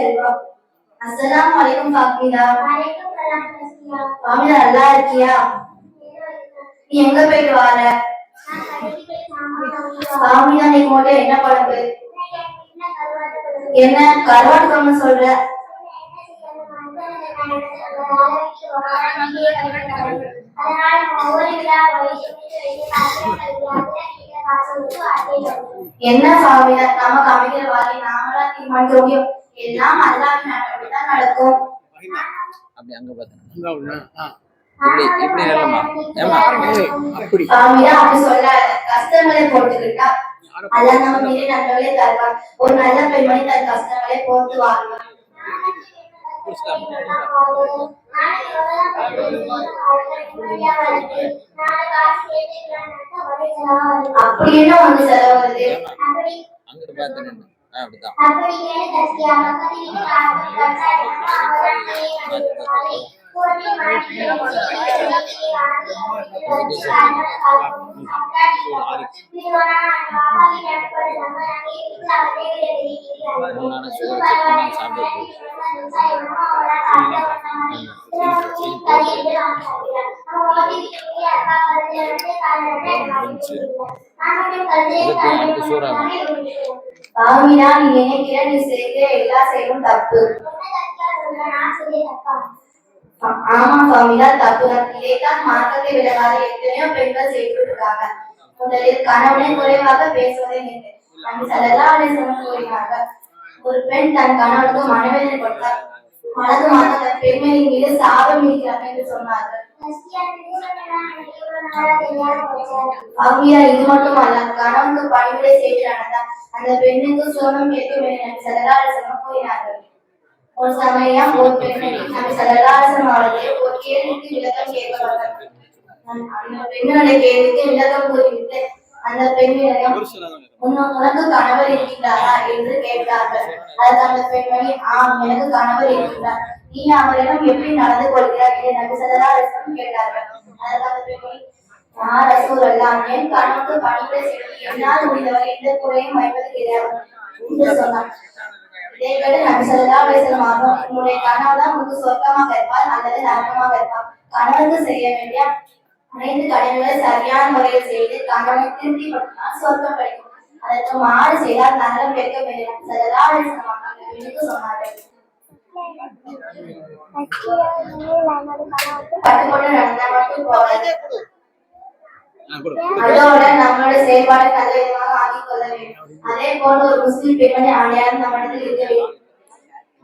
செல்வம். அஸ்ஸலாமு அலைக்கும் ஃபாமிலா. ஃபாமிலா நல்லா இருக்கியா? நீ எங்க போயிட்டு வர? ஃபாமிலா நீ போட்டு என்ன குழம்பு? என்ன கருவாட்டு குழம்பு சொல்ற? என்ன ஃபாமிலா நமக்கு அமைக்கிற வாரி நாமளா தீர்மானிக்க முடியும்? எல்லாம் அல்லாஹ்வின் நாட்டப்படிதான் நடக்கும். அப்படி அங்க பாத்தேன் அப்படி சொல்லாத. கஷ்டங்களை போட்டுக்கிட்டா அல்லாஹ் நம்ம மீறி நன்மைகளை தருவான். ஒரு நல்ல பெண்மணி தன் கஷ்டங்களை போட்டு வாழ்வான். அப்படி என்ன ஒண்ணு செலவாகுது? அங்கிட்டு பாத்தேன் அப்படிதான் ஃபாமிலா நீ நினைக்கிற நீ செய்கிற எல்லா செயலும் தப்பு. ஆமா ஃபாமிலா தப்புதான். இதைத்தான் மார்க்கத்தை விலகாத எத்தனையோ பெண்கள் செய்து இருக்காங்க. முதலில் கணவனை குறைவாக பேசுவதை நின்று நபி ஸல்லல்லாஹு அலைஹி வஸல்லம் கூறினார்கள், ஒரு பெண் தன் கணவனுக்கு மனவேதனை கொடுத்தால் வலது மார்க்க தன் பெண்மையின் மீது சாபம் இருக்கிறார் என்று சொன்னார்கள். ஃபாமிலா இது மட்டும் அல்ல, கணவனுக்கு பணிவிடை செய்து நடந்தால் அந்த பெண்ணுக்கு சோனம் கேட்கும் என நபி ஸல்லல்லாஹு அலைஹி வஸல்லம் கூறினார்கள். ஒரு சமயம் ஒரு பெண்மணி நபி ஸல்லல்லாஹு அலைஹி வஸல்லம் அவர்களை ஒரு கேள்விக்கு விளக்கம் கேட்கிறார்கள். அந்த பெண்ணுடைய கேள்விக்கு விளக்கம் கூறிவிட்டு அந்த பெண்ணிடம் உனக்கு கணவர் இருக்கிறாரா என்று கேட்டார்கள். அதற்கு அந்த பெண்மணி, ஆம் எனக்கு கணவர் இருக்கிறார், நீ அவரிடம் எப்படி நடந்து கொள்கிறார் என்று நபி ஸல்லல்லாஹு அலைஹி வஸல்லம் கேட்டார்கள். அதற்கு அந்த பெண்மணி, யா ரசூலல்லாஹ், என் கணவனுக்கு பணிவிடை செய்து என்னால் முடிந்தவரை எந்த குறையும் வைப்பது கிடையாது என்று சொன்னார். இதை கேட்டு நபி ஸல்லல்லாஹு அலைஹி வஸல்லம் அவர்கள், உன்னுடைய கணவர் தான் உனக்கு சொர்க்கமாக இருப்பார் அல்லது நரகமாக இருப்பார். கணவனுக்கு செய்ய வேண்டிய அனைத்து கடமைகளை சரியான முறையில் செய்து கணவனை திருப்திப்படுத்தினால் சொர்க்கம் கிடைக்கும். அதற்கு மாறு செய்தால் நரகம் கிடைக்க வேண்டும். ஸல்லல்லாஹு அலைஹி வஸல்லம் அவர்கள் சொன்னார்கள். கட்டுப்பட்டு நடந்தால் மட்டும் போதாது, அதோட நம்மளோட செயல்பாடு நல்ல விதமாக ஆக்கிக் கொள்ள வேண்டும். அதே போல ஒரு முஸ்லிம் பெண்மணி அடையாளம் நம்மிடத்தில் இருக்க வேண்டும்.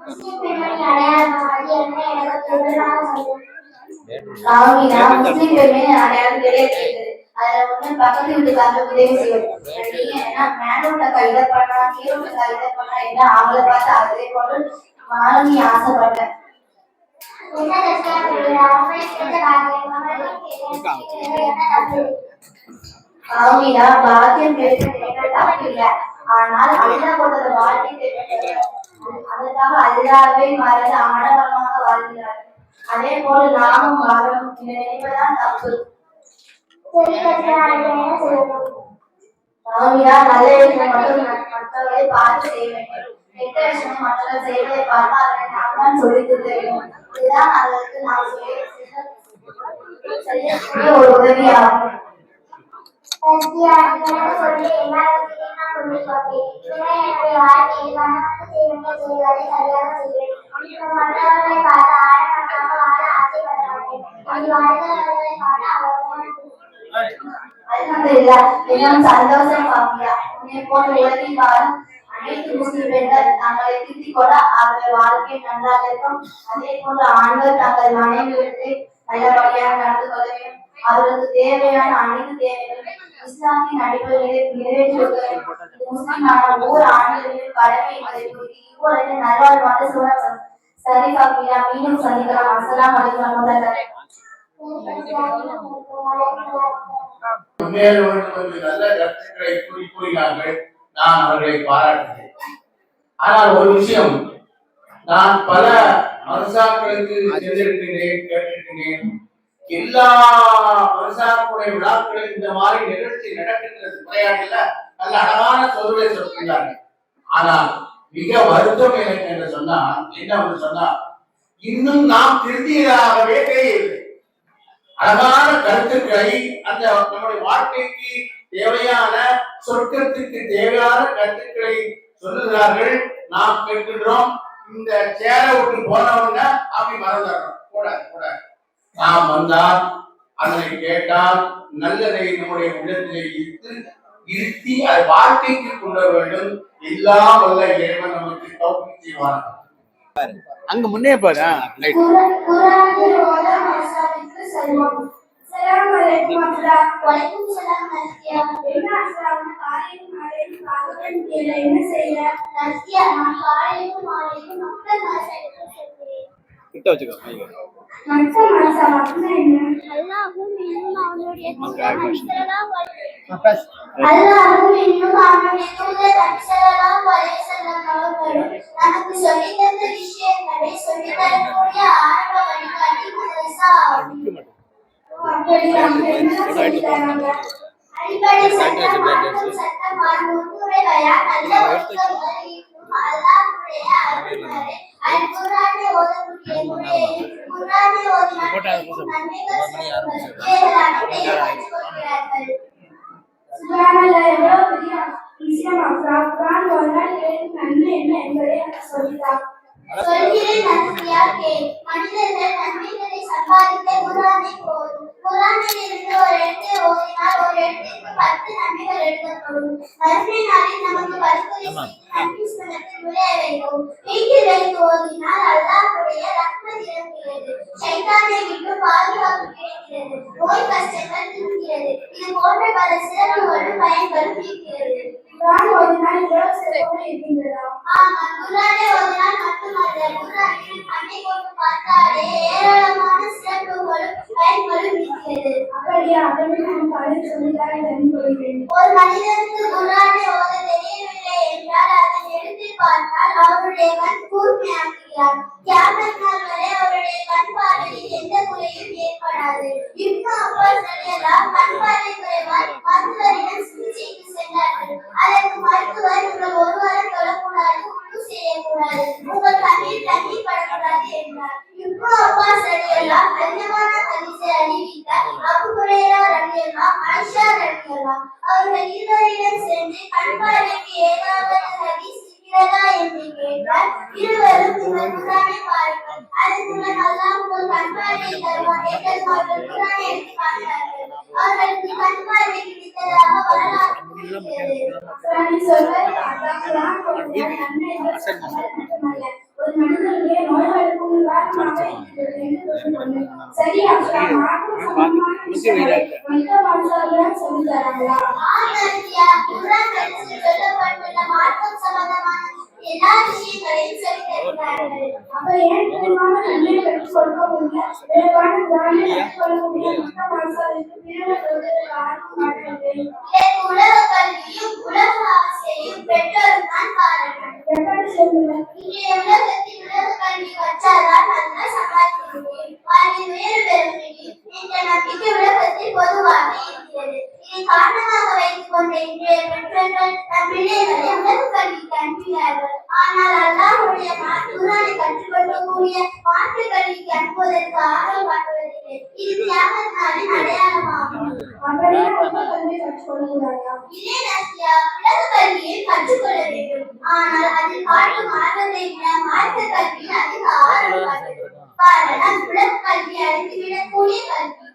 முஸ்லிம் பெண்மணி அடையாளம் அடையாளம் கிடையாது. அதுல ஒண்ணு பக்கத்து வீட்டுக்காரங்க உதவி செய்வது, மேலோட்ட கைத பண்ணா கீழோட்ட கைத பண்ணா என்ன அவங்கள பார்த்து அதே போல வாழ நீ ஆசைப்பட்ட. ஃபாமிலா பாக்கியம் பெற்ற தப்பு இல்லை, ஆனால் அல்லாஹ் கொடுத்த வாழ்க்கை அதற்காக அல்லாஹ்வை மறந்து ஆடம்பரமாக வாழ்கிறார். அதே போல நாமும் வாழணும் நினைப்பதுதான் தப்பு. ஃபாமிலா நல்ல விஷயம் மட்டும் மற்றவர்களை பார்த்து செய்ய வேண்டும், கெட்ட விஷயம் மற்றவர்கள் செய்வதை பார்த்து அதனை நாம் தான் சொல்லித் தர வேண்டும். இதுதான் அதற்கு நாம் செய்யக்கூடிய ஒரு உதவியாகும். சந்தோஷம் ஃபாமிலா. உன்னை போன்ற உலகில் வாழும் அனைத்து முஸ்லிம் பெண்கள் தங்களை திருத்திக் கொள்ள அவர்கள் வாழ்க்கை நன்றாக இருக்கும். அதே போன்று ஆண்கள் தங்கள் மனைவிகளுக்கு நல்லபடியாக நடந்து கொள்ள வேண்டும். அவர்களுக்கு தேவையான அனைத்து தேவைகளும் இஸ்லாமின் அடிப்படையில் நிறைவேற்றுவது முஸ்லிமான ஒவ்வொரு ஆண்களின் கடமை என்பதை குறித்து இப்பொழுது நல்வாழ்வான சூழல். சரி ஃபாமிலா, மீண்டும் சந்திக்கலாம். அஸ்ஸலாமு அலைக்கும் வரஹ்மத்துல்லாஹி. முன்னேற வேண்டும் என்று நல்ல கருத்துக்களை கூறினார்கள். நான் அவர்களை பாராட்டுகிறேன். ஆனால் ஒரு விஷயம், நான் பல மதசாக்களுக்கு சென்றிருக்கிறேன், கேட்டிருக்கிறேன். எல்லா மதசாக்களுடைய விழாக்களில் இந்த மாதிரி நிகழ்ச்சி நடக்கின்றது. உரையாடல நல்ல அழகான சொல்லை சொல்கிறார்கள். ஆனால் மிக வருத்தம் எனக்கு என்று சொன்னால் என்ன என்று சொன்னால் இன்னும் நாம் திருந்தியதாகவே தெரியவில்லை. அழகான கருத்துக்களை அந்த நம்முடைய வாழ்க்கைக்கு தேவையான சொர்க்கத்துக்கு தேவையான கருத்துக்களை சொல்லுகிறார்கள். நாம் கேட்கின்றோம். இந்த சேர விட்டு போனவங்க அப்படி மறந்துடுறோம். கூடாது கூடாது. நாம் வந்தால் அதனை கேட்டால் நல்லதை நம்முடைய உள்ளத்திலே இருத்தி அது வாழ்க்கைக்கு கொண்டு வேண்டும். எல்லாம் வல்ல இறைவன் நமக்கு தௌஃபீக் செய்வான். அங்க முன்னே பாரு. குர்ஆனில் ஓத மசாலிக்கு செல்வம். அஸ்ஸலாமு அலைக்கும் அஸ்ஸலாம். வலைக்கும் ஸலாம் நஸ்கியா. என்ன அஸ்ஸலாம் காலையும் மாலையும் காதுடன் கேள என்ன செய்யற? நஸ்கியா நான் காலையும் மாலையும் மக்கள் நாசைக்கு செல்கிறேன். கிட்ட வச்சுக்கோ. மற்ற மனசா அப்படின்னா என்ன? அல்லாஹ்வும் இன்னும் அவனுடைய தூதர் ஸல்லல்லாஹு அலைஹி வஸல்லம் அவர்களும் நமக்கு சொல்லித் தந்த விஷயங்களை சொல்லித் தரக்கூடிய ஆரம்ப வழிகாட்டி மதரசா ஆகும். அப்படியா? என்ன சொல்லித் தராங்க? அடிப்படை சட்டம் மாற்றும் சட்டம் முன்னுரை பயான் நல்ல ஒழுக்கங்கள் இருக்கும் அல்லாஹ்வுடைய அருள்மறை அல்-குர்ஆனை ஓதக்கூடிய முறையை குர்ஆனை ஓதினால் நன்மைகள் செய்வார்கள் அனைத்தையும் கற்றுக்கொள்கிறார்கள். சுப்ஹானல்லாஹ் எவ்வளவு பெரிய விஷயம். குர்ஆன் ஓதினால் கிடைக்கும் நன்மை என்ன என்பதை சொல்லித்தார். சொல்கிறேன் நன்மையா கேள். மனிதர்கள் நன்மைகளை சம்பாதிக்க குர்ஆனை போதும். குர்ஆனில் இருந்து ஒரு எழுத்தை ஓதினால் ஒரு எழுத்திற்கு 10 நன்மைகள் எழுதப்படும். மறுமை நாளில் நமக்கு பரிந்துரை நன்மை ஸ்தலத்தில் நுழைய வைக்கும். வீட்டில் வைத்து ஓதினால் அல்லாஹ்வுடைய ரஹ்மத் இறங்குகிறது. ஷைத்தானை விட்டு பாதுகாப்பு கிடைக்கிறது. நோய் கஷ்டங்கள் நீங்கிறது. இது போன்ற பல சிறப்புகளும் பயன்களும் இருக்கிறது. குர்ஆன் ஓதினால் இவ்வளவு சிறப்பு இருக்கின்றதா? ஆமா, குர்ஆனை ஓதினால் மட்டுமல்ல, குர்ஆனில் கண்ணை கொண்டு பார்த்தாலே ஏராளமான சிறப்புகளும் பயன்களும் இருக்கிறது. அப்படியா? அதனை நான் காலையில் சொல்லித்தார தெரிந்து கொள்கிறேன். ஒரு மனிதனுக்கு குர்ஆனை ஓத தெரியவில்லை என்றால் அதன் எழுத்தில் பார்த்தால் அவருடைய கண் கூர்மையாக்குகிறார். கியாமத் நாள் வரை அவருடைய கண் பார்வையில் எந்த குறையும் ஏற்படாது. இப்னு அப்பாஸ் ரலியல்லாஹு கண் பார்வை குறைவால் மருத்துவரிடம் சிகிச்சைக்கு சென்றார்கள். அதற்கு மருத்துவர் உங்கள் ஒரு வாரம் தொழக்கூடாது, உணவு செய்யக்கூடாது, உங்கள் கண்ணில் தண்ணீர் படக்கூடாது என்றார். இப்னு அப்பாஸ் ரலியல்லாஹு அதிகமான ஹதீஸை அறிவித்தார். அபூ ஹுரைரா ரலியல்லாஹு ஆயிஷா ரலியல்லாஹு அவர்கள் இருவரிடம் சென்று கண் பார்வைக்கு ஏதாவது ஹதீஸ் இருக்கிறதா என்று கேட்டார். இருவரும் உங்கள் குர்ஆனை பாருங்கள், அதனுடன் அல்லாஹ் உங்கள் கண் பார்வையை தருவான் என்று அவர்கள் குர்ஆனை எடுத்து பார்த்தார்கள். அவர்களுக்கு கண் பார்வை கிடைத்ததாக வரலாறு கூறுகிறது. குர்ஆனில் சொல்வதை பார்த்தால் குர்ஆன் ஓதினால் நன்மை மட்டுமல்ல, ஒரு மனிதனுடைய நோய்களுக்கும் நிவாரணமாக இருக்கிறது என்று சொல்லுங்கள். சரி அஸ்லாம். மார்க்கம் சம்பந்தமான விஷயங்களை மற்ற மனுஷர்களும் சொல்லித் தராங்களா? குர்ஆன் சொல்லப்பட்டுள்ள மார்க்கம் சம்பந்தமான எல்லா விஷயங்களையும் சொல்லித் தருகிறார்கள். அப்ப ஏன் விரைவான நன்மையை பெற்றுக் கொடுக்கக்கூடிய விரைவான குர்ஆனை கற்றுக்கொள்ளக்கூடிய மற்ற மனுஷர்களுக்கு பிறகு சொல்வதற்கு ஆர்வம் காட்டவில்லை? இதற்கு உலக கல்வியும் உலக ஆசையும் பெற்றோரும் தான் காரணம். எப்படி சொல்லுங்கள்? இன்றைய உலகத்தில் உலக கல்வி கற்றால்தான் நல்லா சம்பாதிக்க முடியும், வாழ்வில் உயர்வு பெற முடியும் என்ற நம்பிக்கை உலகத்தில் பொதுவாக இருக்கிறது. இதை காரணமாக வைத்துக் கொண்ட இன்றைய பெற்றோர்கள் தம் பிள்ளைகளை உலக கல்விக்கு அனுப்புகிறார்கள். ஆனால் அல்லாஹ்வுடைய குர்ஆனை கற்றுக் கொடுக்கக்கூடிய மாற்று கல்விக்கு அனுப்புவதற்கு ஆர்வம் காட்டுவதில்லை. இது கியாமத் நாளின் அடையாளமாகும். அப்படியே உலக கல்வியை கற்றுக்கொள்ளக்கூடாதா? இதே நஸ்கியா உலக கல்வியை கற்றுக்கொள்ள வேண்டும். ஆனால் அதில் காட்டும் ஆர்வத்தை விட மாற்று கல்வியில் அதிக ஆர்வம் காட்டுகிறது. காரணம் உலக கல்வி அறிந்துவிடக்கூடிய கல்வி.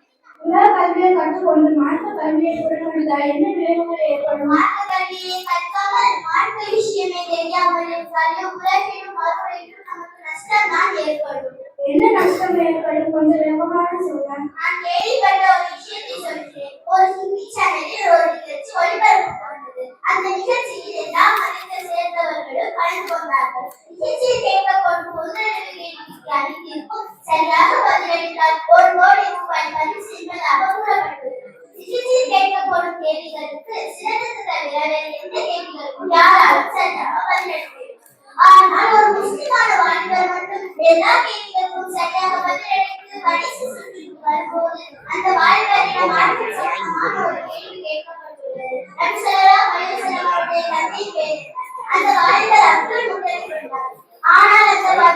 உலக கல்வியை கற்றுக்கொண்டு மாற்ற கல்வியை புறக்கணித்தால் என்ன விளைவுகள் ஏற்படும்? மாற்று கல்வியை கற்காமல் மாற்று விஷயமே தெரியாமல் இருந்தாலும் உலகிலும் மறுபடியும் நமக்கு நஷ்டம் தான் ஏற்படும். என்ன நஷ்டம் ஏற்படும்? கொஞ்சம் விளக்கமாக சொல்றேன். நான் கேள்விப்பட்ட ஒரு விஷயத்தை சொல்கிறேன். ஒரு ஹிந்தி சேனலில் ஒரு நிகழ்ச்சி ஒளிபரப்பப்பட்டது. அந்த நிகழ்ச்சியில் எல்லா மதத்தை சேர்ந்தவர்களும் கலந்து கொண்டார்கள். நிகழ்ச்சியை கேட்கப்படும் முதலில் கேள்விக்கு அனைத்திற்கும் சரியாக பதிலளித்தால் 1 கோடி ரூபாய் பரிசு என்பதாக கூறப்பட்டது. நிகழ்ச்சியில் கேட்கப்படும் கேள்விகளுக்கு சிலருக்கு தவிர வேறு எந்த கேள்விகளுக்கும் யாராலும் சரியாக பதிலளிக்க. ஆனால் ஒரு முஸ்லிமான வாலிபர் மட்டும் எல்லா கேள்விகளுக்கும் சரியாக பதிலளித்து கடைசி சுற்றுக்கு வரும்போது அந்த வாலிபரிடம் மார்க்கம் சம்பந்தமான ஒரு கேள்வி கேட்கப்பட்டுள்ளது. நபி ஸல்லல்லாஹு அலைஹி வஸல்லம் அவருடைய தந்தை பேர். அந்த வாலிபர் அப்துல் முத்தலிப்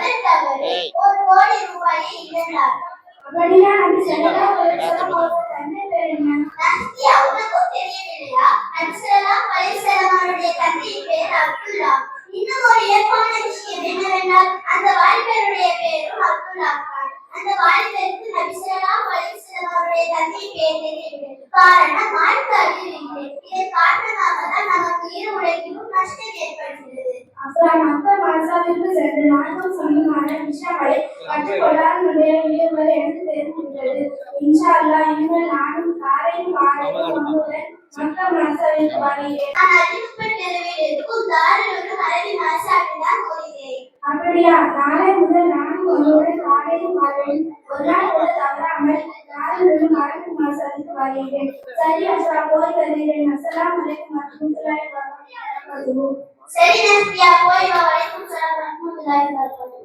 பதட்டவரே 1 கோடி ரூபாயை இழந்தார். அப்படின்னா நபி ஸல்லல்லாஹு அலைஹி வஸல்லம் அவர்கள் தந்தை பேர் என்ன? நபியா, உனக்கும் தெரியவில்லையா? நபி ஸல்லல்லாஹு அலைஹி வஸல்லம் அவருடைய தந்தையின் பெயர் அப்துல்லா. இன்னும் ஒரு ஏற்பான விஷயம் என்னவென்றால் அந்த வாலிபருடைய பெயரும் அப்துல்லா தான். அந்த வாலிபருக்கு நபி ஸல்லல்லாஹு அலைஹி வஸல்லம் அவருடைய தந்தையின் பெயர் தெரியவில்லை. காரணம் மார்க்க அறிவில்லை. இதன் காரணமாக தான் நமக்கு இரு உலகிலும் நஷ்டம் ஏற்படுகிறது. அப்புறம் மக்கள் மனசாவிற்கு சென்று நான்கும் சமமான விஷயங்களை கற்றுக்கொள்ளாத விளைவுகள் எனக்கு தெரிந்துவிட்டது. இன்ஷா அல்லாஹ் இனிமேல் நானும் காலையும் மாலையும் வந்தவுடன் மக்கள் மனசாவிற்கு வருகிறேன். நான் அறிவிப்பட் தெருவில் இருக்கும் தாருல் அரபி மதரசாவில் தான் ஓதுகிறேன். அப்படியா? நாளை முதல் நானும் வந்தவுடன் காலையும் மாலையும் ஒரு நாள் கூட தவறாமல் தாருல் அரபி மதரசாவிற்கு வருகிறேன். சரி அஸ்ஸா, போய் வருகிறேன். அஸ்ஸலாமு அலைக்கும் வரஹ்மத்துல்லாஹி வபரகாத்துஹு. சரி நபியா, போய் வா. வலைக்கும் ஸலாம் வரஹ்மத்துல்லாஹி வபரகாத்துஹு.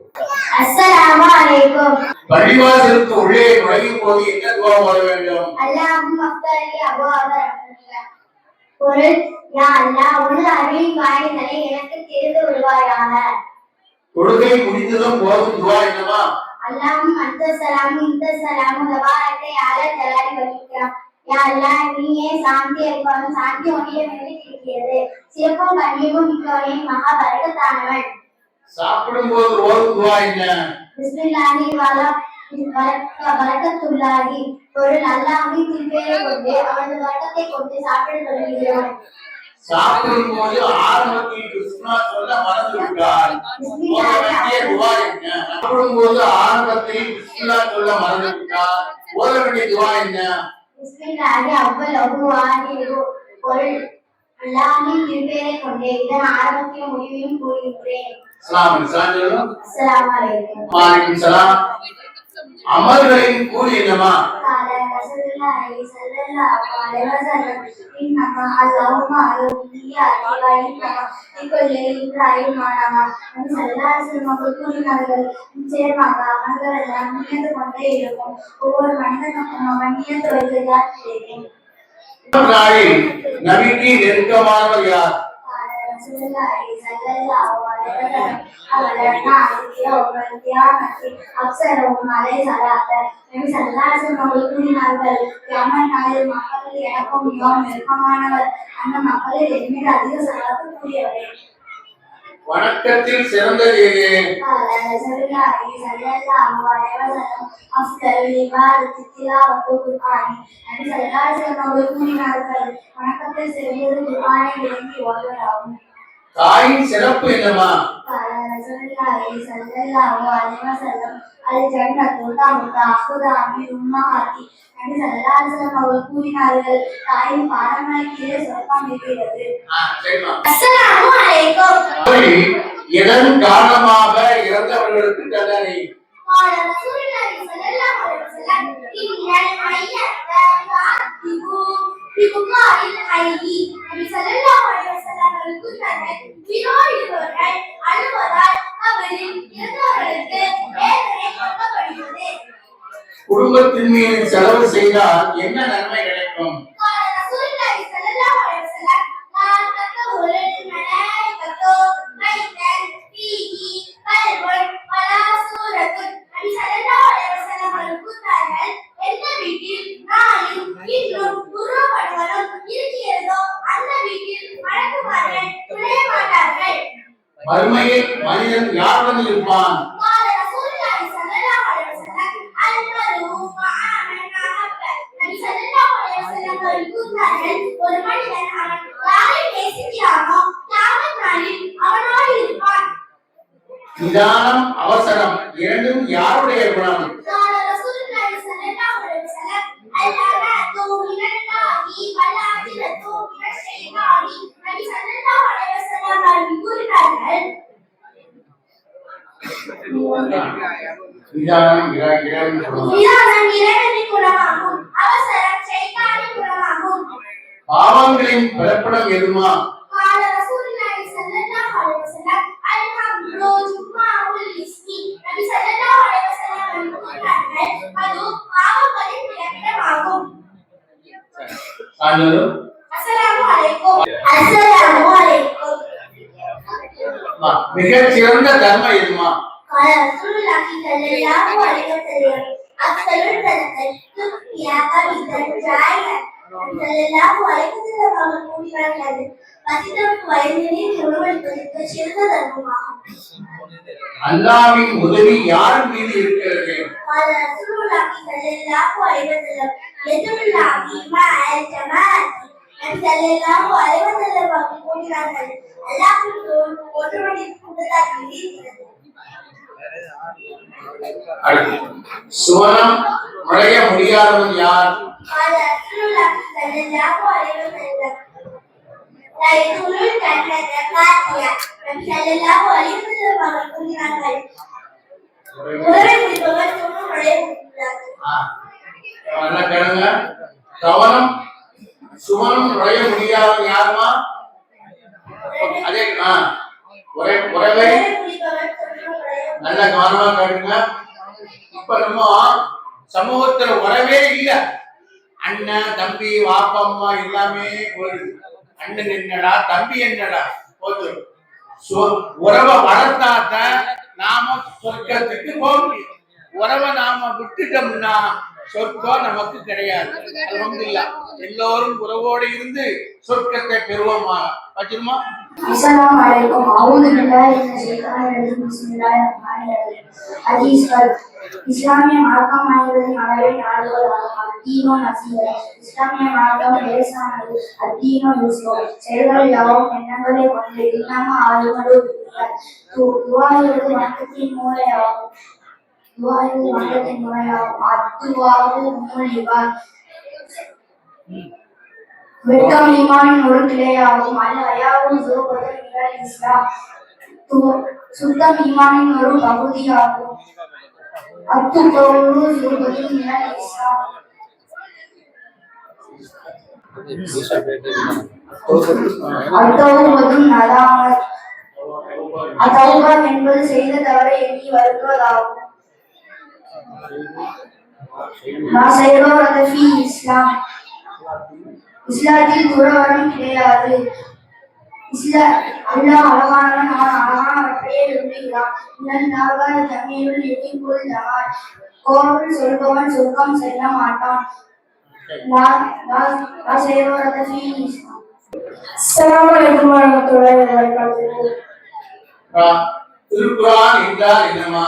அஸ்ஸலாமு அலைக்கும். பள்ளிவாசலுக்கு உள்ளே நுழையும் போது என்ன துவா ஓத வேண்டும்? அல்லாஹும் மக்தலி அபுவாப ரஹ்மத்துல்லாஹ். பொருள்: யா அல்லாஹ், உனது அருளின் வாயில்களை எனக்கு திறந்து விடுவாயாக. தொழுகை முடிந்ததும் போதும் துவா என்னவா? அல்லாஹும் அந்த சலாமு இந்த சலாமு தபாரத்தை அலல் ஜலாலி வல் இக்ராம். யா அல்லாஹ், நீயே சாந்தி அளிப்பவன், சாந்தி உன்னிடம் இருந்து இருக்கிறது. சிறப்பும் கண்ணியமும் மிக்கவனே, மகா பரக்கத்தானவன். சாப்பிடும் போது ஓதும் துவா என்ன? பிஸ்மில்லாஹி பரக்கத்துல்லாஹி. பொருள்: அல்லாஹ்வின் திருப்பெயரை கொண்டு அவனது வர்க்கத்தை கொண்டு சாப்பிட தொடங்குகிறோம். சாப்பிடும் போது ஆரம்பத்தில் பிஸ்மில்லா சொல்ல மறந்து விட்டால் ஓத வேண்டிய துவா என்ன? சாப்பிடும் போது ஆரம்பத்தில் பிஸ்மில்லா சொல்ல மறந்து விட்டால் ஓத வேண்டிய துவா என்ன? பிஸ்மில்லாஹி அவ்வலஹு ஆஹிரு. பொருள்: அல்லாஹ்வின் திருப்பெயரை கொண்டு இதன் ஆரம்பத்தையும் முடிவையும் கூறுகிறேன். அஸ்ஸலாமு அலைக்கும். வலைக்கும் ஸலாம். அமல்களின் கூலி என்னமா? قال رسول الله صلى الله عليه وسلم إنما اللهم أروني وإنما لكل امرئ ما نوى. நபி ஸல்லல்லாஹு அலைஹி வஸல்லம் கூறினார்கள், நிச்சயமாக அமல்கள் எல்லாம் நியத்து கொண்டே இருக்கும். ஒவ்வொரு மனிதனுக்கும் அவன் நியத்து வைத்துதான் கிடைக்கும். நாளில் நபிக்கு நெருக்கமானவர் யார்? قال رسول الله صلى الله عليه وسلم أولنا يوم القيامة أكثرهم عليه صلاة. நபி ஸல்லல்லாஹு அலைஹி வஸல்லம் கூறினார்கள், கியாமத் நாளில் மக்களில் எனக்கும் மிகவும் நெருக்கமானவர் அந்த மக்களில் என் மீது அதிக ஸலாத்து கூறியவரே. வணக்கத்தில் சிறந்தது எது? قال رسول الله صلى الله عليه وسلم أفضل العبادة تلاوة القرآن. நபி ஸல்லல்லாஹு அலைஹி வஸல்லம் கூறினார்கள், வணக்கத்தில் சிறந்தது குர்ஆனை விளங்கி ஓதுவதாகும். தாயின் சிறப்பு என்னமா? قال رسول الله صلى الله عليه وسلم الجنة تأخذ من أمهاتي. நபி ஸல்லல்லாஹு அலைஹி வஸல்லம் அவர்கள் கூறினார்கள், தாயின் பாதங்களை கீழே சொர்க்கம் இருக்கிறது. சரிமா. அஸ்ஸலாமு அலைக்கும். எதன் காரணமாக இறந்தவர்களுக்கு தண்டனை? قال رسول الله صلى الله عليه وسلم إن الحي يعذب ببكاء الحي. நபி ஸல்லல்லாஹு அலைஹி வஸல்லம் அவர்கள் கூறினார்கள், உயிரோடு அழுவதால் அவரில் இறந்தவர்களுக்கு வேதனை கொடுக்கப்படுகிறது. குடும்பத்தின் மீது செலவு செய்தால் என்ன நன்மை கிடைக்கும்? قال رسول الله صلى الله عليه وسلم لا تدخل الملائكة بيتا فيه قلب ولا سورة. நபி ஸல்லல்லாஹு அலைஹி வஸல்லம் அவர்கள் கூறினார்கள், எந்த வீட்டில் நாயும் இன்னும் உருவப்படுவதும் இருக்கிறதோ அந்த வீட்டில் மலக்குமார்கள் நுழைய மாட்டார்கள். மறுமையில் மனிதன் யாருடன் இருப்பான்? قال رسول الله صلى الله عليه وسلم المرء مع من أحب. நபி ஸல்லல்லாஹு அலைஹி வஸல்லம் அவர்கள் கூறினார்கள், ஒரு மனிதன் அவன் யாரை நேசிக்கிறானோ கியாமத் நாளில் அவனோடு இருப்பான். நிதானம், அவசரம் இரண்டும் யாருடைய குணம்? قال رسول الله صلى الله عليه وسلم الأمانة من الله والعاجلة من الشيطان. நபி ஸல்லல்லாஹு அலைஹி வஸல்லம் அவர்கள் கூறினார்கள், நிதானம் இறைவனின் குணம். நிதானம் இறைவனின் குணமாகும், அவசரம் ஷைத்தானின் குணமாகும். பாவங்களின் பிறப்பிடம் எதுமா? قال رسول الله صلى الله عليه وسلم الحمد جماع الاسم. நபி ஸல்லல்லாஹு அலைஹி வஸல்லம் அவர்கள் கூறினார்கள், அது பாவங்களின் பிறப்பிடமாகும். அஸ்ஸலாமு அலைக்கும். அஸ்ஸலாமு அலைக்கும். மிகச் சிறந்த தர்மம் எதுமா? قال رسول الله صلى الله عليه وسلم أفضل الصدقة يا أبي الدرداء صلى الله عليه وسلم அவர்கள் கூறினார்கள் பதினெட்டு வயதினில் உணவளிப்பதற்கு சிறந்த தர்மமாகும். அல்லாஹ்வின் உதவி யார் மீது இருக்கிறது? قال رسول الله صلى الله عليه وسلم يد الله مع الجماعة ஸல்லல்லாஹு அலைஹி வஸல்லம் அவர்கள் கூறினார்கள் அல்லாஹ்வின் ஒருவனின் கூட்டத்தார் மீது இருக்கிறது. சுவனம் நுழைய முடியாதவன் யார்? قال رسول الله صلى الله عليه وسلم لا يدخل الجنة قاتيا ஸல்லல்லாஹு அலைஹி வஸல்லம் அவர்கள் கூறினார்கள் உறவை முடிப்பவர் சுவனம் நுழைய முடியாது. நல்லா கேளுங்க. சுவனம் நுழைய முடியாதவன் யாருமா? அதே உறவை நல்ல கவனமா கேளுங்க. இப்ப நம்ம சமூகத்துல உறவே இல்ல. அண்ணன் தம்பி வாப்பம்மா எல்லாமே போயிடுது. அண்ணன் என்னடா தம்பி என்னடா போச்சு. உறவை வளர்த்தாதான் நாம சொர்க்கத்துக்கு போக முடியும். உறவை நாம விட்டுட்டோம்னா சொர்க்கம் நமக்கு கிடையாது. அல்ஹம்துலில்லாஹ் எல்லோரும் உறவோடு இருந்து சொர்க்கத்தை பெறுவோமா? வச்சிருமா? அஸ்ஸலாமு அலைக்கும். அஊது பில்லாஹி மினஷ் ஷைத்தானிர் ரஜீம். பிஸ்மில்லாஹிர் ரஹ்மானிர் ரஹீம். ஹதீஸ்கள் இஸ்லாமிய மார்க்கம் ஆய்வதின் அளவை நாடுவதாகும். அத்தீனோ நசீஹா. இஸ்லாமிய மார்க்கம் லேசானது. அத்தீனோ யூசுஃப். செயல்கள் யாவும் எண்ணங்களை கொண்டு இல்லாம ஆளுமடு துவாயுவது வணக்கத்தின் மூலையாகும். வெட்கம் ஈமானின் ஒரு கிளையாகும். இஸ்லாம் சுத்தம் ஈமானின் ஒரு பகுதியாகும். அத்தௌபா என்பது செய்த தவறை எண்ணி வருவதாகும். இஸ்லாத்தில் துறவரம் கிடையாது. அல்லாஹ் அழகானவன், அவன் அழகானவற்றையே விரும்புகிறான். கோவில் சொல்பவன் சொர்க்கம் செல்ல மாட்டான். திருக்குர்ஆன் என்றால் என்னமா?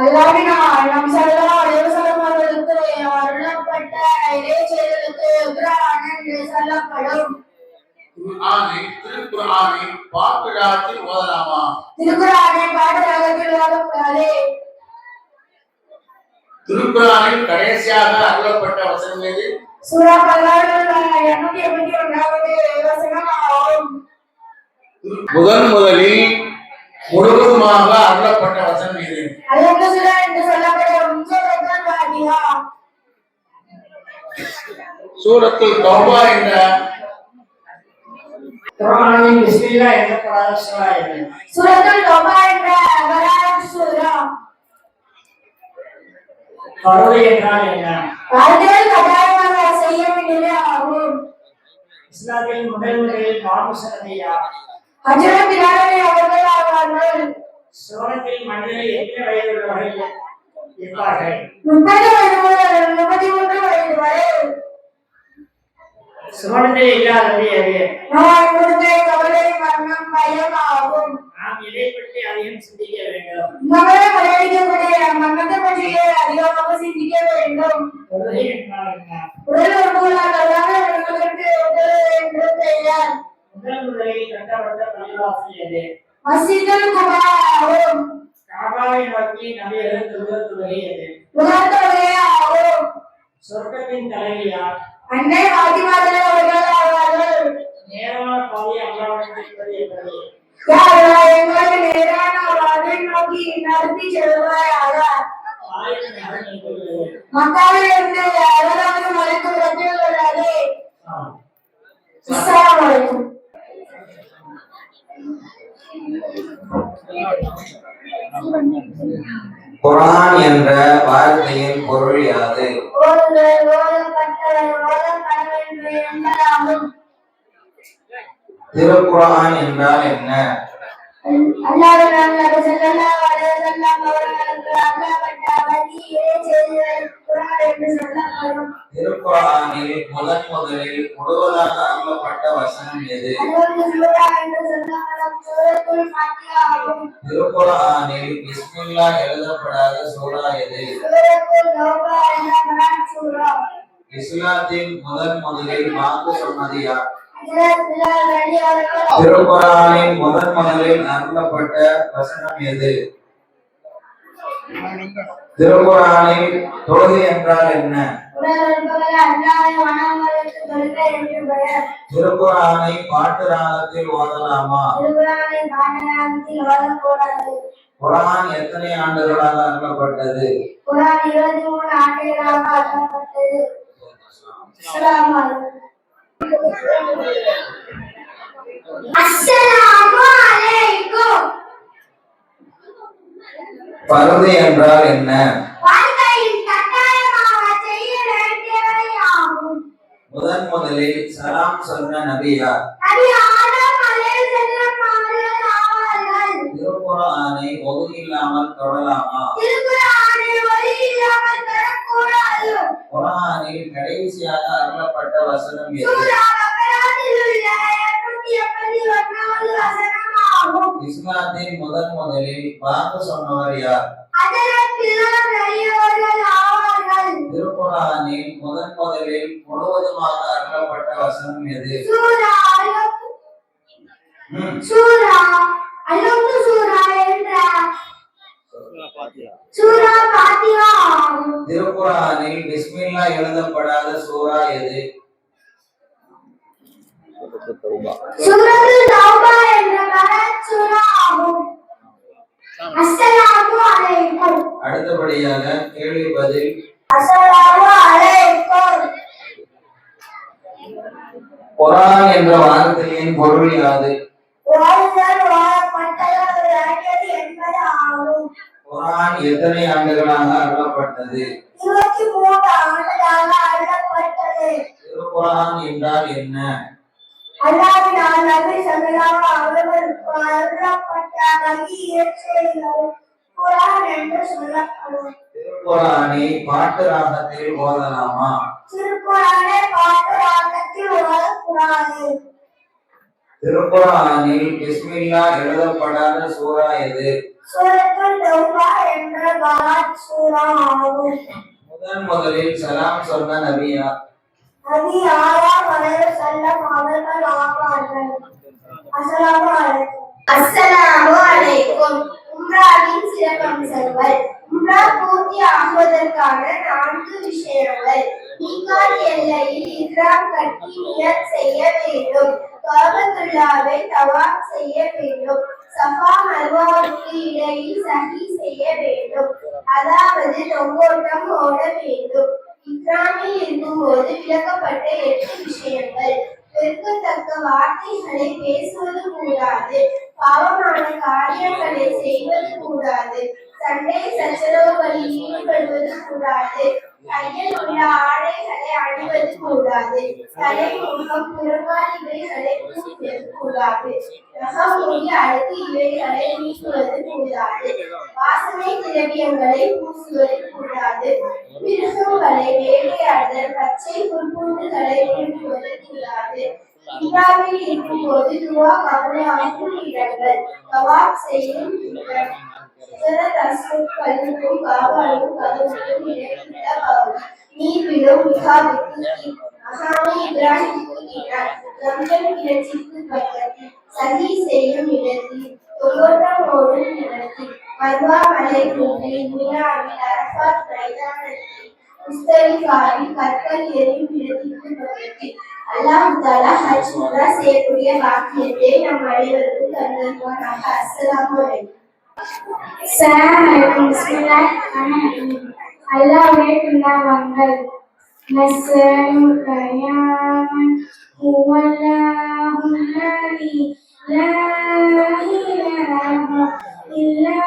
அல்லாஹ்வினால் நம் ஸல்லல்லாஹு அலைஹி வஸல்லம் அவர்களுக்கு அருளப்பட்ட இறைச்செயலுக்கு குர்ஆன் என்று சொல்லப்படும். திருக்குர்ஆனை பாட்டுராத்தில் ஓதலாமா? திருக்குர்ஆனை பாட்டுராத்தில் ஓதக்கூடாது. திருக்குர்ஆனில் கடைசியாக அருளப்பட்ட வசனம் எது? சூரா பல்-கஹஃப் 281வது வசனம் ஆகும். முதலில் முழுவதுமாக அருளப்பட்ட வசனம் இது. அல்லாஹ் சூரா என்று சொல்லப்படும் சூரத்துல் ஃபாத்திஹா. சூரத்துல் தௌபா என்ற குர்ஆனின் பிஸ்மில்லாஹ் என்ற சூரா இது. சூரத்துல் தௌபா என்ற பராத் சூரா. பரது என்றால் என்ன? வாழ்க்கையில் கட்டாயமாக செய்ய வேண்டியது ஆகும். இஸ்லாமில் முதலில் மாமுசனதை யார்? ஹஜ்ரத் பிலால் அவர்கள் ஆவார்கள். சுவனத்தில் மனிதர்கள் எத்தனை வயது உள்ளவர்கள் இருப்பார்கள்? 30 வயது முதல் 33 வயது வரை. சுவனத்தில் இல்லாதது எது? நோய், முதுமை, கவலை, மரணம், பயம் ஆகும். நாம் இதை பற்றி அதிகம் சிந்திக்க வேண்டும். நம்மளை மறைக்கக்கூடிய மரணத்தை பற்றியே அதிகமாக சிந்திக்க வேண்டும். தொழுகை என்றால் என்ன? உடல் உறுப்புகளால் அல்லாத உடலுக்கு உடல் என்று பெயர். முதலில் கட்டப்பட்ட பள்ளிவாசல் எது? மஸ்ஜிதுல் குபா ஆகும். காபாவை நோக்கி நபியர்கள் தொழுகை எது? உலகத்தொழுகை ஆகும். சொர்க்கத்தின் தலைவி யார்? அன்னை ஃபாத்திமா அவர்கள் ஆவார்கள். நேரான பாதை அல்லாஹ்வை எப்படி? யா அல்லாஹ், எங்களை நேரான பாதையை நோக்கி நடத்தி செல்வாயாக. மக்காவிலிருந்து 60வது மலைக்கு ரஜுல் உள்ளது. அஸ்ஸலாமு அலைக்கும். குர்ஆன் என்ற வார்த்தையின் பொருள் யாது? திருக்குர்ஆன் என்றால் என்ன? அல்லாஹ் ஸல்லல்லாஹு அலைஹி வஸல்லம் அகப்பட்ட வழியிலே செய்தல் குரான் என்று சொல்லப்படும். திருக்குர்ஆனில் முதலில் முழுவதாக அருளப்பட்ட வசனம் எது? அதற்கு சூரா என்று சொல்லப்படும் சூரத்துல் ஃபாத்திஹா ஆகும். திருக்குர்ஆனில் பிஸ்மில்லா எழுதப்படாத சூரா எது? சூரத்துல் தௌபா என்ற குரான் சூரா. இஸ்லாத்தின் முதலில் வாக்கு சொன்னது யார்? ஹஜ்ரத் பிலால் ரலியல்லாஹு அன்ஹு. திருக்குர்ஆனில் முதலில் அருளப்பட்ட வசனம் எது? திருக்குர்ஆனில் தொழுகை என்றால் என்ன? உடலுறுப்புகளை அல்லாஹ்வை வணங்குவதற்கு தொழுகை என்று பெயர். திருக்குர்ஆனை பாட்டு ராகத்தில் ஓதலாமா? திருக்குர்ஆனை பாடலாகத்தில் ஓதக்கூடாது. குர்ஆன் எத்தனை ஆண்டுகளாக அருளப்பட்டது? குர்ஆன் 23 ஆண்டுகளாக அருளப்பட்டது. அஸ்ஸலாமு அலைக்கும். பர்து என்றால் என்ன? வாழ்க்கையில் கட்டாயமாக செய்ய வேண்டியவை ஆகும். முதலில் சலாம் சொன்ன நபி யார்? நபி ஆதம் அலைஹிஸ்ஸலாம் அவர்கள் ஆவார்கள். திருக்குர்ஆனை ஒது இல்லாமல் தொடலாமா? திருக்குர்ஆனை ஒலி இல்லாமல் தொடக்கூடாது. குர்ஆனில் கடைசியாக அருளப்பட்ட வசனம் எது? சூரா பக்ராவில் உள்ள 281வது வசனம் ஆகும். இஸ்லாத்தின் முதலில் வாக்கு சொன்னவர் யார்? ஹஜ்ரத் பிலால் ரலியல்லாஹு ஆவார்கள். திருக்குர்ஆனில் முதலில் முழுவதுமாக அருளப்பட்ட வசனம் எது? சூரா அல்-முல்க் சூரா என்ற சூரா ஃபாத்திஹா ஆகும். திருக்குர்ஆனில் பிஸ்மில்லா எழுதப்படாத சூரா எது? சூரத்துல் தௌபா என்ற குர்ஆன் சூரா ஆகும். அஸ்ஸலாமு அலைக்கும். அடுத்தபடியாக கேள்வி பதில். அஸ்ஸலாமு அலைக்கும். குர்ஆன் என்ற வார்த்தையின் பொருள் யாது? வாழ்தல் வாழப்பட்டது வேண்டியது என்பது ஆகும். குர்ஆன் எத்தனை ஆண்டுகளாக அருளப்பட்டது? 23 ஆண்டுகளாக அருளப்பட்டது. திருக்குர்ஆன் என்றால் என்ன? அல்லாஹ்வினால் நபி ஸல்லல்லாஹு அவர்களுக்கு அருளப்பட்ட வகி இயற்றியது குர்ஆன் என்று சொல்லப்படும். திருக்குர்ஆனை பாட்டு ராகத்தில் ஓதலாமா? திருக்குர்ஆனை பாட்டு ராகத்தில் ஓதக்கூடாது. திருக்குர்ஆனில் பிஸ்மில்லா எழுதப்படாத சூரா எது? சூரத்துல் தௌபா என்ற குர்ஆன் சூரா ஆகும். முதலில் சலாம் சொன்ன நபி யார்? நபி ஆதம் அலைஹிஸ்ஸலாம் அவர்கள் ஆவார்கள். அஸ்ஸலாமு அலைக்கும். அஸ்ஸலாமு அலைக்கும். உம்ராவின் சிறப்பம்சங்கள். உம்ரா பூர்த்தி ஆகுவதற்கான 4 விஷயங்கள். மீகாத் எல்லையில் இஹ்ராம் கட்டி நியத் செய்ய வேண்டும். காபத்துல்லாவை தவாப் செய்ய வேண்டும். சஃபா மர்வாவுக்கு இடையில் சஹி செய்ய வேண்டும். அதாவது தொங்கோட்டம் ஓட வேண்டும். இஹ்ராமில் இருக்கும்போது விளக்கப்பட்ட 8 விஷயங்கள். வெறுக்கத்தக்க வார்த்தைகளை பேசுவது கூடாது. பாவமான காரியங்களை செய்வது கூடாது. சண்டை சச்சரவுகளில் ஈடுபடுவது கூடாது. கையில் உள்ள ஆடைகளை அணிவது கூடாது. தலை முகம் புறங்கால் இவைகளை பூசுவது கூடாது. நகம் முடி அடுத்து இவைகளை நீக்குவது கூடாது. வாசனை திரவியங்களை பூசுவது கூடாது. மிருகங்களை வேட்டையாடுதல் பச்சை புற்பூண்டுகளை விழுங்குவது கூடாது. இஹ்ராமில் இருக்கும்போது துவா கபூல் ஆகும் இடங்கள். தவாப் செய்யும் இடம். கல்லுக்கும் காபாலுக்கும் கதவுக்கும் இடையிலுள்ள பகுதி. நீர்விடும் மிகாவுக்கு மகாமி இப்ராஹிமுக்கு கீழால். ரம்ஜன் கிளர்ச்சிக்கு பக்கத்தில். சஹி செய்யும் இடத்தில். தொங்கோட்டம் ஓடும் இடத்தில். மர்வா மலை குன்றில். மினாவில். அரஃபாத் மைதானத்தில். முஸ்தலிஃபாவில் கற்கள் எரியும் இடத்திற்கு பக்கத்தில். அல்லாஹ் தஆலா ஹஜ் உம்ரா செய்யக்கூடிய பாக்கியத்தை நம் அனைவருக்கும் தந்தருவானாக. அஸ்ஸலாமு அலைக்கும். அஸ்ஸலாமு அலைக்கும். பிஸ்மில்லாஹிர்ரஹ்மானிர்ரஹீம். அல்லாஹ்வுடைய திருநாமங்கள். நஸ்ஸலுக யா மன் ஹுவல்லாஹுல்லதி லா இலாஹா இல்லா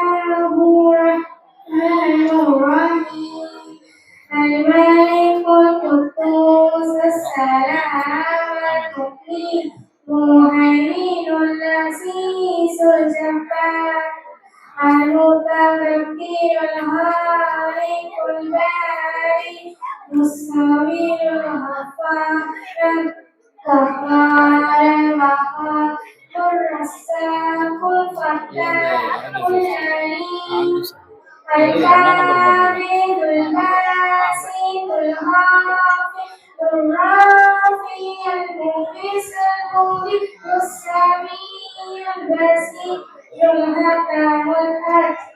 ஹுவ அல்-ரஹ்மானுர் ரஹீம். அல்-மலிக்குல் குத்தூஸ் அஸ்-ஸலாமுல் முக்மின் முஹைமினுல் அஸீஸுல் ஜப்பார் المتكبر الهادي الكامل الباسط الحافظ الرافع المقيس المبين السميع البصير الحكم الحكيم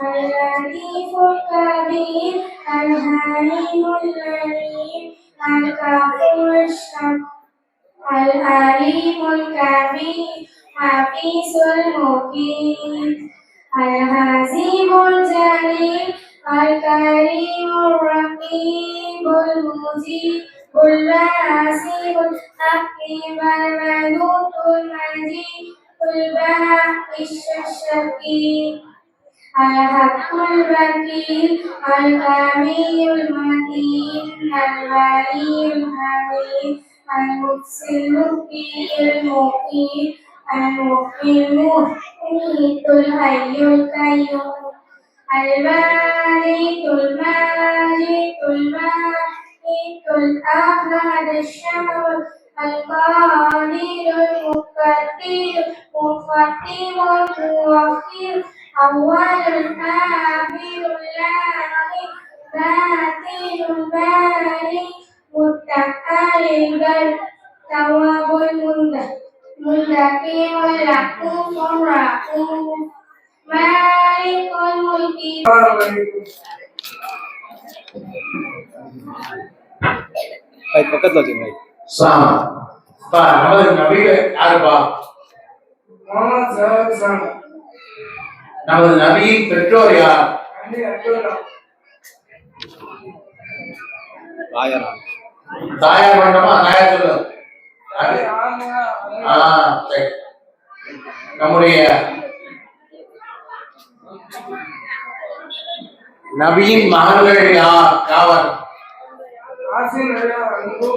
اللطيف الخبير الحليم المجيد الغفور الشكور العليم الكبير حفيظ المقيم الحسيب الجليل الكريم الرقيب المجيب الباسط الحكيم الملوك المجيد البحق الشقيق الحق الوكيل الكريم المتين الولي الحميد المحسن المبدي المقيم المحيي المميت الحي القيوم البارئ الماجد المميت الأحد الشهر القادر المقدر المقدم المؤخر أول الآخر اللاهي باطن البارئ متقال البر تواب المنتقي والعقوب الرؤوف مالك الملك. பக்கத்துல வச்சுங்க. நமது நபிகள் யாருப்பா? முகமது சல்லல்லாஹு அலைஹி வஸல்லம். நமது நபியின் பெற்றோர் யார்? தாயார் வேண்டாமா? தாயார் சொல்லு. சரி. நம்முடைய நபியின் மகன்கள் யாவர்? ஆசின் ரலியல்லாஹு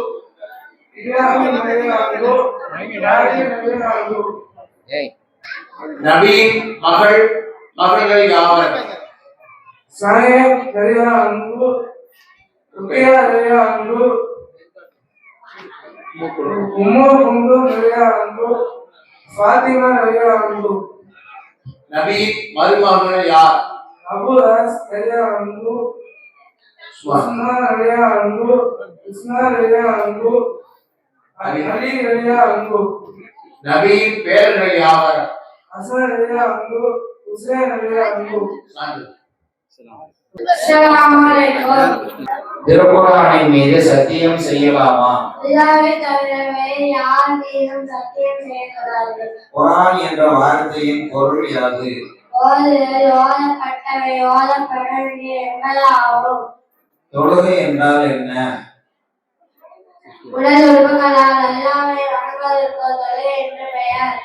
இப்ராஹிம் ரலியல்லாஹு இப்ராஹிம் ரலியல்லாஹு. நபியின் மகள்கள் யாவர்? சாயிப் ரலியல்லாஹு ருபியா ரலியல்லாஹு உம்மர் குல்தும் ரலியல்லாஹு ஃபாத்திமா ரலியல்லாஹு. நபியின் மருமகன்கள் யார்? அபூ அஸ் ரலியல்லாஹு உஸ்மான் ரலியல்லாஹு உஸ்மான் ரலியல்லாஹு அலி ரலியல்லாஹு. நபியின் பேர்கள் யாவர்? ஹசன் ரலியல்லாஹு ஹுசைன் ரலியல்லாஹு. அஸ்ஸலாமு அலைக்கும். திருக்குர்ஆனின் மீது சத்தியம் செய்யலாமா? அல்லாஹ்வை தவிர வேறு யார் மீதும் சத்தியம் செய்யக்கூடாது. குர்ஆன் என்ற வார்த்தையின் பொருள் யாது? ஓதுதல், ஓதப்பட்டவை, ஓதப்பட வேண்டிய என்பதாகும். தொழுகை என்றால் என்ன? உடல் உறுப்புகளால் அல்லாஹ்வை வணங்குவதற்கு தொழுகை என்று பெயர்.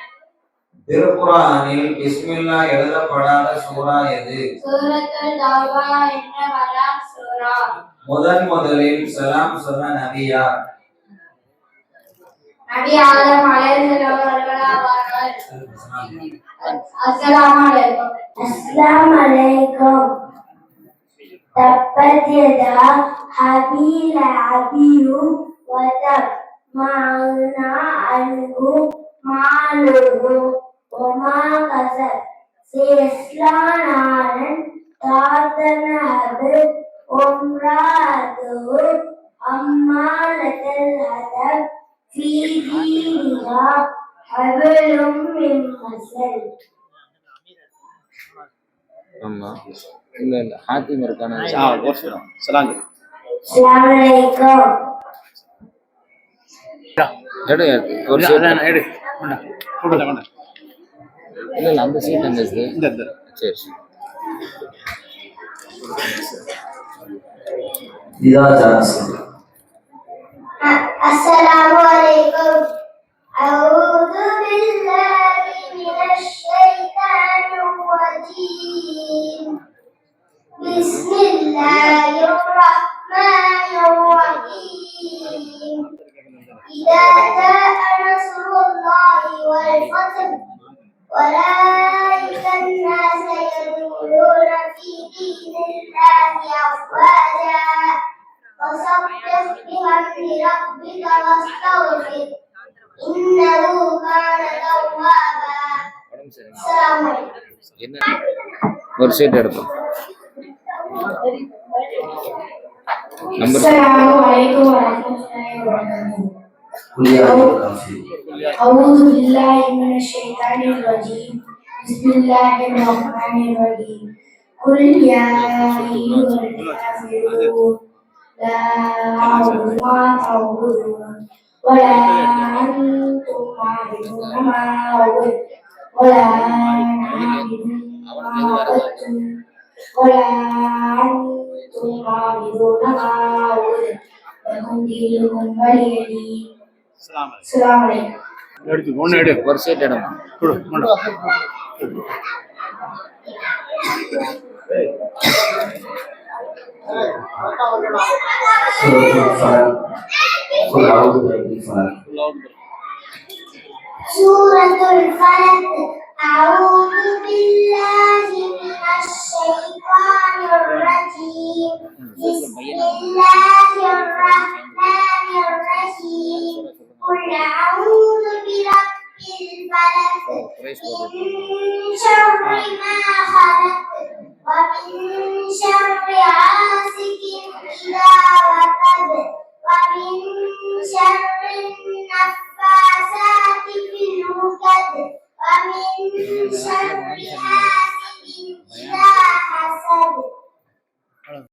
திருக்குர்ஆனில் பிஸ்மில்லா எழுதப்படாத சூரா எது? சூரத்துல் தௌபா என்ற வரான் சூரா. முதலில் சலாம் சொன்ன நபி யார்? நபி ஆதம் அலைஹிஸ்ஸலாம் அவர்களாவார்கள். அஸ்ஸலாமு அலைக்கும். அஸ்ஸலாமு அலைக்கும். தப்பத் யதா அபீ லஹபின் வ தப் மா அக்னா அன்ஹு மாலுஹு வ மா கஸப் சயஸ்லா நாரன் ذات لهب وامرأته حمالة الحطب في جيدها حبل من مسد. ஆமா இல்ல ஹாத்திம் இருக்கானே. சலாங்க. அஸ்ஸலாமு அலைக்கும். எடு ஒரு சீட் எடு. கொண்டா கொண்டா. இல்ல அந்த சீட் எங்க இருக்கு? இந்த சரி சரி. இதா சான்ஸ். السلام عليكم. أعوذ بالله من الشيطان الرجيم. بسم الله الرحمن الرحيم. إذا جاء نصر الله والفتح ورأيت الناس يدخلون في دين الله أفواجا فسبح بحمد ربك واستغفر إنه كان توابا. السلام عليكم. என்ன ஒரு சீட் எடுப்போம். السلام عليكم ورحمة الله وبركاته. قل يا أيها الكافرون. أعوذ بالله من الشيطان الرجيم. بسم الله الرحمن الرحيم. قل يا أيها الكافرون لا أعبد ما تعبدون ولا أنتم عابدون ما أعبد ولا أنا عابد ما عبدتم ولا أنتم عابدون ما أعبد لكم دينكم ولي دين. السلام عليكم. எடுத்து ஒன்று எடு ஒரு சீட் எடுமா. கொடு கொண்டு قل أعوذ برب الفلق. سورة الفلق. أعوذ بالله من الشيطان الرجيم. بسم الله الرحمن الرحيم. قل أعوذ برب الفلق من شر ما خلق ومن شر غاسق إذا وقب